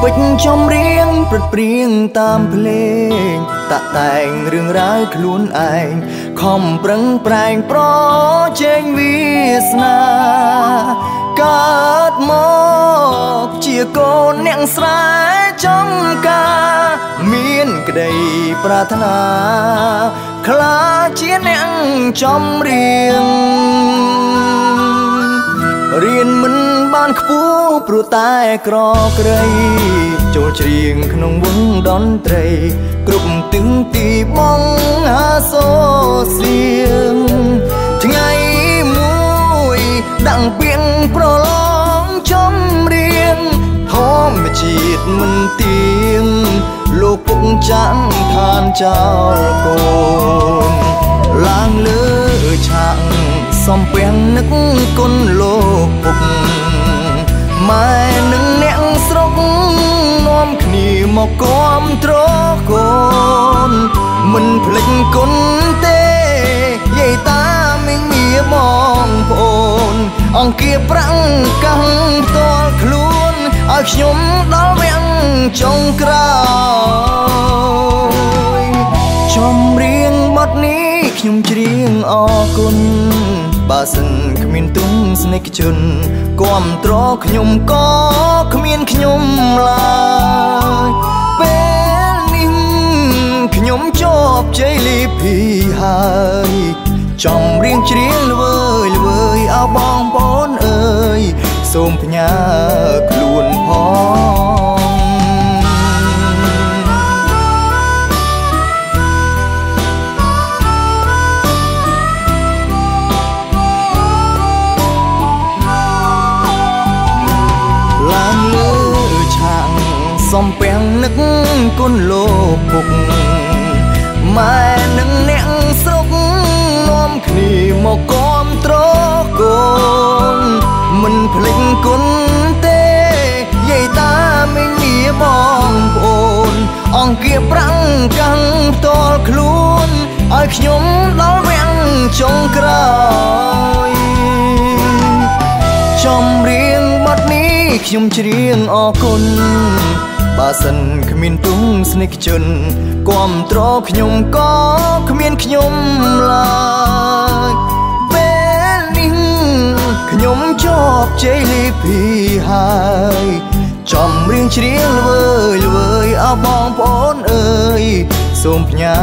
ពេចចំរៀងព្រឹត្តព្រៀងតាមភ្លេងតាក់តែងរឿងរ៉ាវខ្លួនឯងខំប្រឹងប្រែងប្រជែងវាសនាកើតមកជាកូនអ្នកស្រែចំការមានក្តីប្រាថ្នាខ្លាចជាអ្នកចំរៀងរៀនមិនបានខ្ពស់ព្រោះតែក្រក្រៃចូលច្រៀងក្នុងវង់តន្ត្រីគ្រប់ទិសទីបងអាសូរសៀងថ្ងៃមួយដាក់ពាក្យប្រឡងចំរៀងធម្មជាតិមិនទៀងលោកពុកចាំងឋានចោលកូនឡើងលើឆាកសំពាំងនឹកគុណលោកពុកម៉ែនឹងអ្នកស្រុកនាំគ្នាមកគាំទ្រកូនមិនភ្លេចគុណទេយាយតាមីងមាបងប្អូនអង្គាប្រាំងកាំងផ្ទាល់ខ្លួនឲ្យខ្ញុំដល់វាំងចុងក្រោយចំរៀងបទនេះខ្ញុំច្រៀងអរគុណបើសិនគ្មានទុំស្នេហ៍ជនគាំទ្រខ្ញុំក៏គ្មានខ្ញុំឡើយពេលនេះខ្ញុំជាប់ជ័យលីភីហើយចំរៀងច្រៀងល្វើយល្វើយអោបងប្អូនអើយសូមផ្ញើខ្លួនផងសំពាំងនឹកគុណលោកពុកម៉ែនឹងអ្នកស្រុកនាំគ្នាមកគាំទ្រកូនមិនភ្លេចគុណទេយាយតាមីងមាបងប្អូនអង្គាប្រាំងកាំងផ្ទាល់ខ្លួនឲ្យខ្ញុំដល់វាំងចុងក្រោយចំរៀងបទនេះខ្ញុំច្រៀងអរគុណបើសិនគ្មានទុំស្នេហ៍ជនគាំទ្រខ្ញុំក៏គ្មានខ្ញុំឡើយពេលនេះខ្ញុំជាប់ជ័យលីភីហើយចំរៀងច្រៀងល្វើយល្វើយអោបងប្អូនអើយសូមផ្ញើ